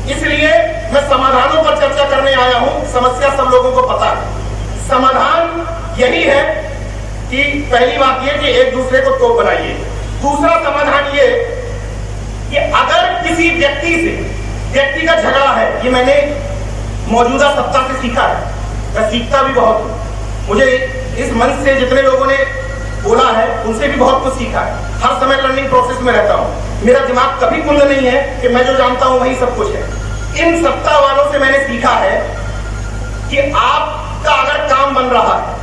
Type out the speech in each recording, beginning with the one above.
इसलिए मैं समाधानों पर चर्चा करने आया हूं। समस्या सब लोगों को पता है। समाधान यही है कि पहली बात यह कि एक दूसरे को तोप बनाइए। दूसरा समाधान ये कि अगर किसी व्यक्ति का झगड़ा है, ये मैंने मौजूदा सत्ता से सीखा है, मैं सीखता भी बहुत हूं। मुझे इस मंच से जितने लोगों ने बोला है उनसे भी बहुत कुछ सीखा है। हर समय लर्निंग प्रोसेस में रहता हूं। मेरा दिमाग कभी कुंद नहीं है कि मैं जो जानता हूं वही सब कुछ है। इन सत्ता वालों से मैंने सीखा है कि आपका अगर काम बन रहा है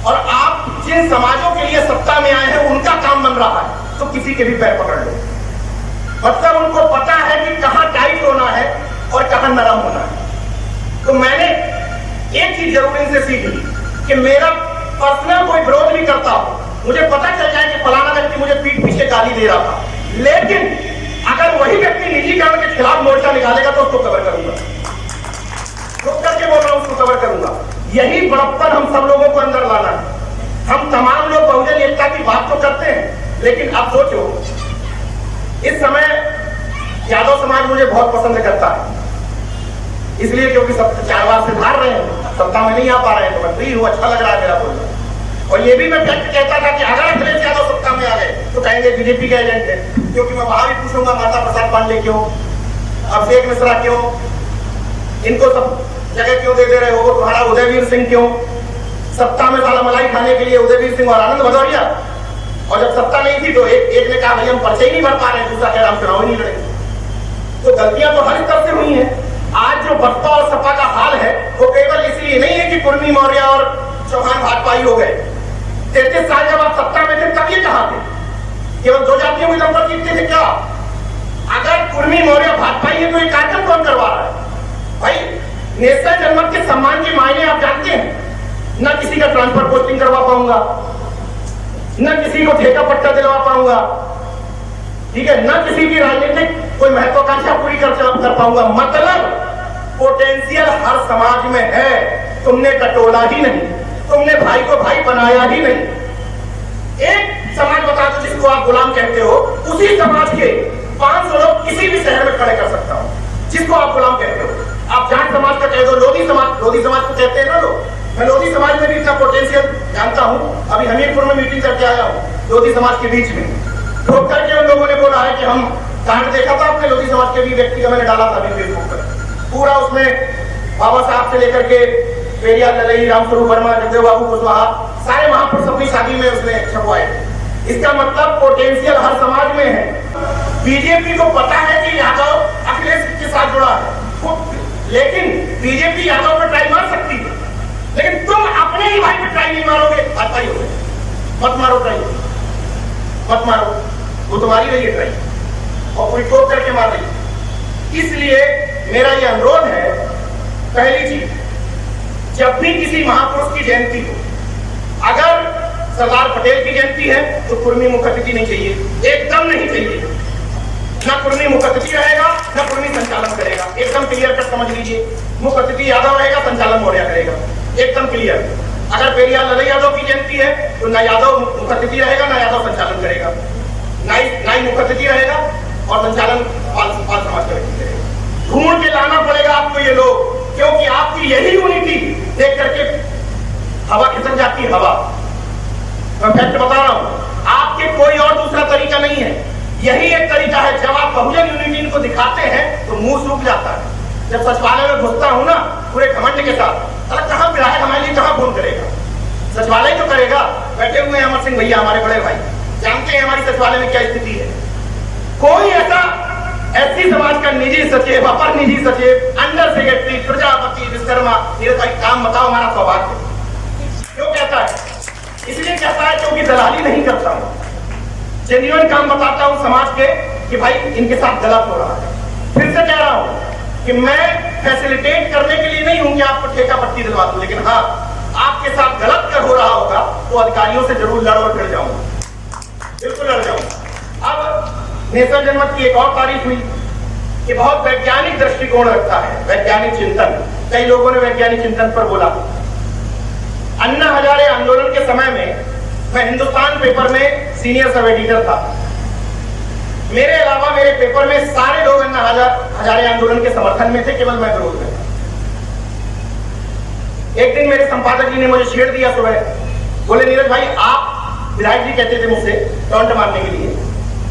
और आप जिन समाजों के लिए सत्ता में आए हैं उनका काम बन रहा है तो किसी के भी पैर पकड़ लो। मतलब उनको पता है कि कहां टाइट होना है और कहां नरम होना है। तो मैंने एक चीज जरूर इनसे सीखी कि मेरा पर्सनल कोई विरोध भी करता हो, मुझे पता चल जाए कि फलाना व्यक्ति मुझे पीठ पीछे गाली दे रहा था, लेकिन अगर वही व्यक्ति निजीकरण के खिलाफ मोर्चा निकालेगा तो उसको कवर करूंगा। रुक करके बोल रहा हूं, उसको कवर करूंगा। यही बड़प्पन हम सब लोगों को अंदर लाना है। हम तमाम लोग बहुजन एकता की बात तो करते हैं, लेकिन अब सोचो, इस समय यादव समाज मुझे बहुत पसंद करता है, इसलिए क्योंकि सब 4 बार से हार रहे हैं, सत्ता में नहीं आ पा रहे हैं, तो मैं फ्री हूं, अच्छा लग रहा है मेरा बोलना। और ये भी मैं फैक्ट कहता था कि अगर अखिलेश यादव सत्ता में आ गए तो कहेंगे बीजेपी के एजेंट है, क्योंकि मैं वहां भी पूछूंगा माता प्रसाद पांडे क्यों, अभिषेक मिश्रा क्यों, इनको सब जगह क्यों दे रहे हो, तुम्हारा उदयवीर सिंह क्यों, सत्ता में साला मलाई खाने के लिए उदयवीर सिंह और आनंद भदौरिया। और जब सत्ता नहीं थी तो एक ने कहा भाई हम पर्चे ही नहीं भर पा रहे, दूसरा कह रहा हम चुनाव ही नहीं लड़ेंगे। तो गलतियां तो हर स्तर से हुई हैं। आज जो बसपा और सपा का हाल है वो केवल इसलिए नहीं है कि कुर्मी मौर्य और चौहान भाजपाई हो गए। 33 साल जब आप सत्ता में थे तब ये कहां थे? केवल 2 जातियों के दम पर जीतते थे क्या? अगर कुर्मी मौर्य भाजपाई है तो ये कार्यक्रम कौन करवा रहा है? भाई नेशनल जनमत के सम्मान के मायने आप जानते हैं। न किसी का ट्रांसफर पोस्टिंग करवा पाऊंगा, न किसी को ठेका पट्टा दिलवा पाऊंगा, ठीक है, न किसी की राजनीतिक कोई महत्वाकांक्षा पूरी कर पाऊंगा। मतलब पोटेंशियल हर समाज में है, तुमने टटोला ही नहीं, तुमने भाई को भाई बनाया ही नहीं। एक समाज बता दो जिसको आप गुलाम कहते हो, उसी समाज के 500 लोग किसी भी शहर में खड़े कर सकता हूं जिसको आप गुलाम कहते हो। आप जाट समाज का कह दो, लोधी समाज को कहते हैं ना लोग, मैं लोधी समाज में भी इतना पोटेंशियल जानता हूं। अभी हमीरपुर में मीटिंग करके आया हूं लोधी समाज के बीच में, ठोक करके उन लोगों ने बोला है कि हम कार्ड देखा था अपने लोधी समाज के भी व्यक्ति का, मैंने डाला था फेसबुक पर, पूरा उसमें बाबा साहब से लेकर के पेरियार ललई, रामस्वरूप वर्मा, जगदेव बाबू कुशवाहा, सारे महापुरुष अपनी शादी में उसने छपवाए। इसका मतलब पोटेंशियल हर समाज में है। बीजेपी को पता है कि यादव अखिलेश के साथ जुड़ा है, लेकिन बीजेपी यादव पर ट्राई मार सकती है, लेकिन तुम अपने ही भाई पर ट्राई नहीं मारोगे, भाजपाई हो गए। मत मारो ट्राई, मत मारो, वो तुम्हारी रही है ट्राई और पूरी ठोक करके मार रही। इसलिए मेरा ये अनुरोध है, पहली चीज, जब भी किसी महापुरुष की जयंती हो, अगर सरदार पटेल की जयंती है तो कुर्मी मुखतिथि नहीं चाहिए, एकदम नहीं चाहिए। ना कुर्मी मुखतिथि रहेगा, ना कुर्मी संचालन करेगा, एकदम क्लियर कट समझ लीजिए। मुखतिथि यादव रहेगा, संचालन मौर्य करेगा, एकदम क्लियर। अगर पेरियार ललई यादव की जयंती है तो ना यादव मुखतिथि रहेगा, ना यादव संचालन करेगा, ना ही मुखतिथि रहेगा और संचालन पाल समाज का व्यक्ति करेगा। ढूंढ के लाना पड़ेगा आपको ये लोग, क्योंकि आपकी यही यूनिटी देख करके हवा खिसक जाती है। हवा, मैं फैक्ट बता रहा हूं, आपके कोई और दूसरा तरीका नहीं है, यही एक तरीका है। जब आप बहुजन यूनिटी इनको दिखाते हैं तो मुंह सूख जाता है। जब सचिवालय में घुसता हूं ना पूरे घमंड के साथ, अरे कहां विधायक हमारे लिए कहां फोन करेगा, सचिवालय तो करेगा। बैठे हुए हैं अमर सिंह भैया, हमारे बड़े भाई, जानते हैं हमारी सचिवालय में क्या स्थिति है। कोई ऐसा एससी समाज का निजी सचिव, अपर निजी सचिव, अंडर सेक्रेटरी, प्रजापति, विश्वकर्मा, ये भाई काम बताओ हमारा सौभाग्य क्यों कहता है? इसलिए कहता है क्योंकि दलाली नहीं करता हूं, जेन्युइन काम बताता हूं समाज के कि भाई इनके साथ गलत हो रहा है। फिर से कह रहा हूं कि मैं फैसिलिटेट करने के लिए नहीं हूं कि आपको ठेका पट्टी दिलवा दूं, लेकिन हाँ, आपके साथ गलत कर हो रहा होगा तो अधिकारियों से जरूर लड़ और फिर जाऊंगा, बिल्कुल लड़ जाऊंगा। अब नेशनल जनमत की एक और तारीफ हुई कि बहुत वैज्ञानिक दृष्टिकोण रखता है, वैज्ञानिक चिंतन। कई लोगों ने वैज्ञानिक चिंतन पर बोला। अन्ना हजारे आंदोलन के समय में मैं हिंदुस्तान पेपर में सीनियर सब एडिटर था। मेरे अलावा मेरे पेपर में सारे लोग अन्ना हजारे आंदोलन के समर्थन में थे, केवल मैं विरोध में था। एक दिन मेरे संपादक जी ने मुझे छेड़ दिया सुबह, बोले नीरज भाई आप, विधायक जी कहते थे मुझसे टॉन्ट मारने के लिए,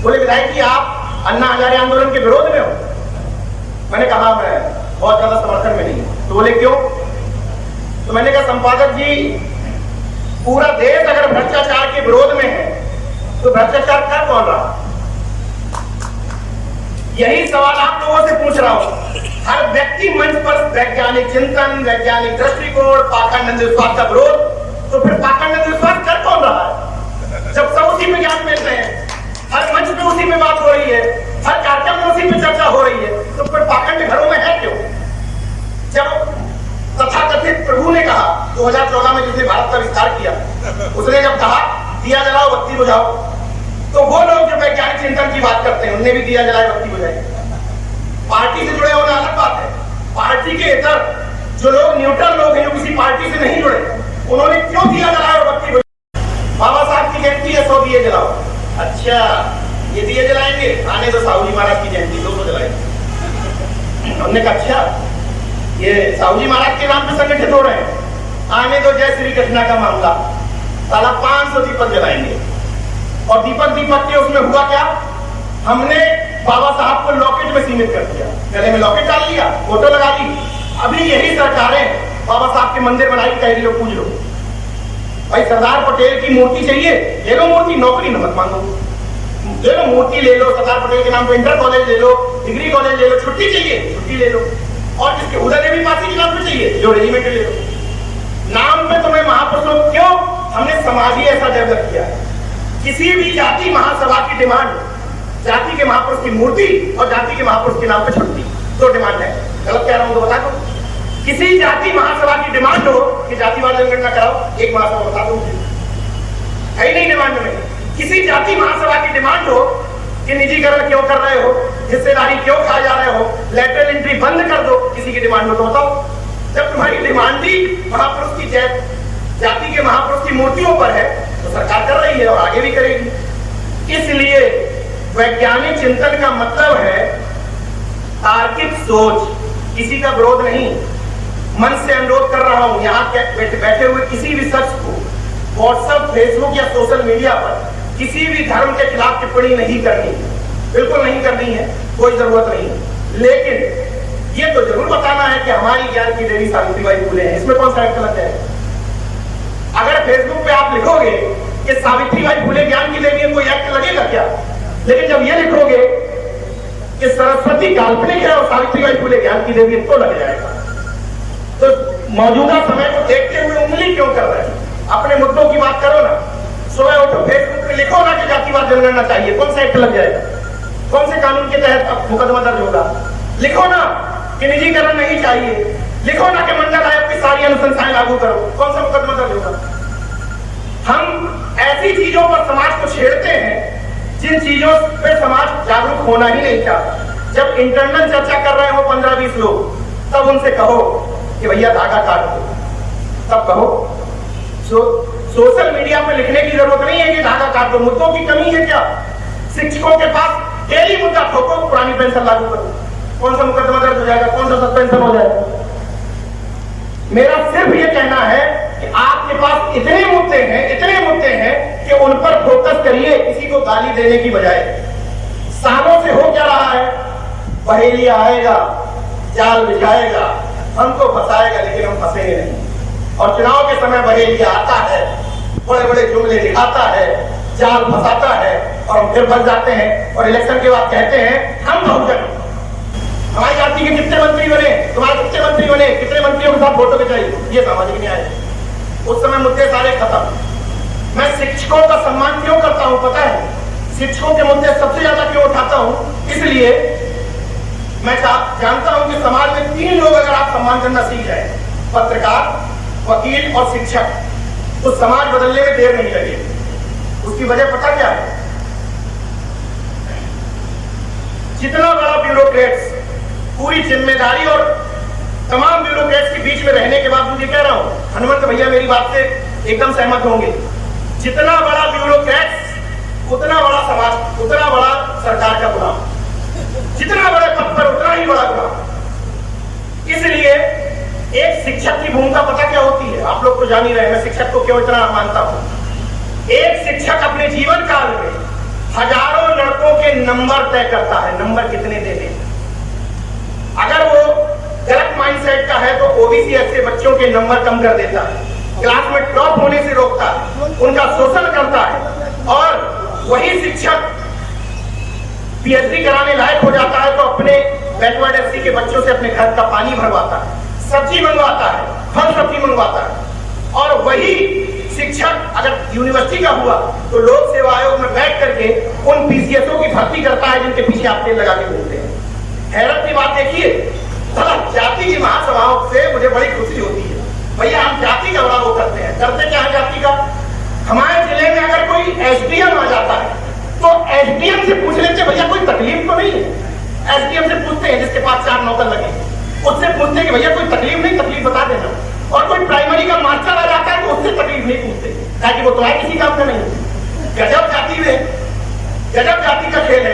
बोले विधायक जी आप अन्ना हजारे आंदोलन के विरोध में हो? मैंने कहा मैं बहुत ज्यादा समर्थन में नहीं। तो बोले क्यों? तो मैंने कहा संपादक जी पूरा देश अगर भ्रष्टाचार के विरोध में है तो भ्रष्टाचार कर कौन रहा? यही सवाल आप लोगों से पूछ रहा हूं। हर व्यक्ति मंच पर वैज्ञानिक चिंतन, वैज्ञानिक दृष्टिकोण, पाखंड अंधविश्वास का विरोध, तो फिर पाखंड अंधविश्वास कर कौन रहा है? जब सब उसी में ज्ञान मिल रहे हैं, हर मंच पे उसी में बात हो रही है, हर कार्यक्रम में उसी पे चर्चा हो रही है, तो फिर पाखंड घरों में है क्यों? जब तथाकथित प्रभु ने कहा 2014 में जिसने भारत का विस्तार किया, उसने जब कहा दिया जलाओ बत्ती बुझाओ, तो वो लोग जो वैज्ञानिक चिंतन की बात करते हैं उनने भी दिया जलाए बत्ती बुझाई। पार्टी से जुड़े होना अलग बात है, पार्टी के इतर जो लोग न्यूट्रल लोग हैं, जो किसी पार्टी से नहीं जुड़े, उन्होंने क्यों दिया जलाए और बत्ती बुझाई? बाबा साहब की जयंती है, 100 दिए जलाओ। अच्छा ये दिए जलाएंगे, आने दो साहू जी महाराज की जयंती 200 जलाएंगे। हमने कहा अच्छा ये साहू जी महाराज के नाम पे संगठित हो रहे हैं, आने दो जय श्री कृष्णा का मामला, साला 500 दीपक जलाएंगे। और दीपक के उसमें हुआ क्या? हमने बाबा साहब को लॉकेट में सीमित कर दिया, गले में लॉकेट डाल दिया, फोटो लगा दी। अभी यही सरकारें बाबा साहब के मंदिर बनाई, कह रही हो पूज लो। भाई सरदार पटेल की मूर्ति चाहिए, ले लो मूर्ति, नौकरी मत मांगो, ले लो मूर्ति ले लो, सरदार पटेल के नाम पे इंटर कॉलेज ले लो, डिग्री कॉलेज ले लो, छुट्टी चाहिए छुट्टी ले लो, और जिसके उदय देवी पासी के नाम पे चाहिए जो रेजिमेंट ले लो। नाम पे तुम्हें महापुरुषों, क्यों? हमने समाज ही ऐसा डेवलप किया है। किसी भी जाति महासभा की डिमांड, जाति के महापुरुष की मूर्ति और जाति के महापुरुष के नाम पे छुट्टी, 2 डिमांड है। गलत कह रहा हूं तो बता दो। किसी जाति महासभा की डिमांड हो कि जातिवाद जनगणना कराओ, एक महासभा बता दो, है ही नहीं डिमांड में। किसी जाति महासभा की डिमांड हो कि निजीकरण क्यों कर रहे हो, हिस्सेदारी क्यों खाए जा रहे हो, लेटरल एंट्री बंद कर दो, किसी की डिमांड हो तो बताओ। जब तुम्हारी डिमांड ही महापुरुष की जाति के महापुरुष की मूर्तियों पर है तो सरकार कर रही है और आगे भी करेगी। इसलिए वैज्ञानिक चिंतन का मतलब है तार्किक सोच, किसी का विरोध नहीं। मन से अनुरोध कर रहा हूं यहाँ बैठे हुए किसी भी शख्स को व्हाट्सएप, फेसबुक या सोशल मीडिया पर किसी भी धर्म के खिलाफ टिप्पणी नहीं करनी, बिल्कुल नहीं करनी है, कोई जरूरत नहीं। लेकिन ये तो जरूर बताना है कि हमारी ज्ञान की देवी सावित्रीबाई फुले है, इसमें कौन सा एक्ट लग जाएगा? अगर फेसबुक पे आप लिखोगे कि सावित्रीबाई फुले ज्ञान की देवी है, कोई एक्ट लगेगा क्या? लेकिन जब ये लिखोगे कि सरस्वती काल्पनिक है और सावित्रीबाई फुले ज्ञान की देवी है, तो लग जाएगा। तो मौजूदा समय को देखते हुए उंगली क्यों कर रहे हैं? अपने मुद्दों की बात करो ना। सुबह उठो, फेसबुक पे लिखो ना कि जातिवाद जनगणना चाहिए, कौन सा एक्ट लग जाएगा? कौन से कानून के तहत मुकदमा दर्ज होगा? लिखो ना कि निजीकरण नहीं चाहिए, लिखो ना कि मंडल आयोग की सारी अनुशंसाएं लागू करो, कौन सा मुकदमा दर्ज होगा? हम ऐसी चीजों पर समाज को छेड़ते हैं जिन चीजों पे समाज जागरूक होना ही नहीं चाहता। जब इंटरनल चर्चा कर रहे हो 15-20 लोग, तब उनसे कहो कि भैया धागा काट दो, तब कहो। सोशल मीडिया पे लिखने की जरूरत नहीं है कि धागा काट दो। मुद्दों की कमी है क्या? शिक्षकों के पास डेली मुद्दा ठोको, पुरानी पेंशन लागू करो, कौन सा मुकदमा दर्ज हो जाएगा, कौन सा सस्पेंशन हो जाएगा? मेरा सिर्फ ये कहना है कि आपके पास इतने मुद्दे हैं कि उन पर फोकस करिए, किसी को गाली देने की बजाय। सालों से हो क्या रहा है? पहेलियां आएगा, जाल बिछाएगा, हमको फंसाएगा, लेकिन हम फंसेंगे नहीं। और चुनाव के समय बहेलिया आता है, बड़े बड़े जुमले दिखाता है, जाल फंसाता है और हम फिर फंस जाते हैं। और इलेक्शन के बाद कहते हैं हम बहुजन, हमारी जाति के कितने मंत्री बने, तुम्हारे कितने मंत्री बने, कितने मंत्रियों के साथ फोटो खिंचाई, ये सामाजिक न्याय है। उस समय मुद्दे सारे खत्म। मैं शिक्षकों का सम्मान क्यों करता हूं पता है? शिक्षकों के मुद्दे सबसे ज्यादा क्यों उठाता हूं? इसलिए मैं जानता हूं कि समाज में 3 लोग अगर आप सम्मान करना सीख जाए, पत्रकार, वकील और शिक्षक, तो समाज बदलने में देर नहीं लगेगी। उसकी वजह पता क्या है? जितना बड़ा ब्यूरोक्रेट्स पूरी जिम्मेदारी और तमाम ब्यूरोक्रेट्स के बीच में रहने के बाद मुझे कह रहा हूं, हनुमंत भैया मेरी बात से एकदम सहमत होंगे, जितना बड़ा ब्यूरोक्रेट्स उतना बड़ा समाज, उतना बड़ा सरकार का गुलाम, जितना बड़े पद पर उतना ही बड़ा गुलाम। इसलिए एक शिक्षक की भूमिका पता क्या होती है, आप लोग तो जान ही रहे हैं, मैं शिक्षक को क्यों इतना मानता हूं। एक शिक्षक अपने जीवन काल में हजारों लड़कों के नंबर तय करता है, नंबर कितने देने। अगर वो गलत माइंडसेट का है तो ओबीसी ऐसे बच्चों के नंबर कम कर देता है, क्लास में टॉप होने से रोकता है, उनका शोषण करता है। और वही शिक्षक पीएचडी कराने लायक हो जाता है तो अपने बैकवर्ड एससी के बच्चों से अपने घर का पानी भरवाता है, सब्जी मंगवाता है, फल सब्जी मंगवाता है। और वही शिक्षक अगर यूनिवर्सिटी का हुआ तो लोक सेवा आयोग में बैठ करके उन पीसीएसओ की भर्ती करता है जिनके पीछे आप तेल लगा के घूमते हैं। हैरत की बात देखिए, जाति की महासभाओं से मुझे बड़ी खुशी होती है। भैया हम जाति का बड़ा वो करते हैं, करते क्या है जाति का। हमारे जिले में अगर कोई एसडीएम आ जाता है तो एसडीएम से पूछ लेते भैया कोई तकलीफ तो नहीं है। एसडीएम से पूछते हैं जिसके पास 4 नौकर लगे, उससे पूछते हैं कि भैया कोई तकलीफ नहीं, तकलीफ बता देना। और कोई प्राइमरी का मास्टर आ जाता है तो उससे तकलीफ नहीं पूछते, ताकि वो तो है किसी काम का नहीं। गजब जाति में, गजब जाति का खेल है।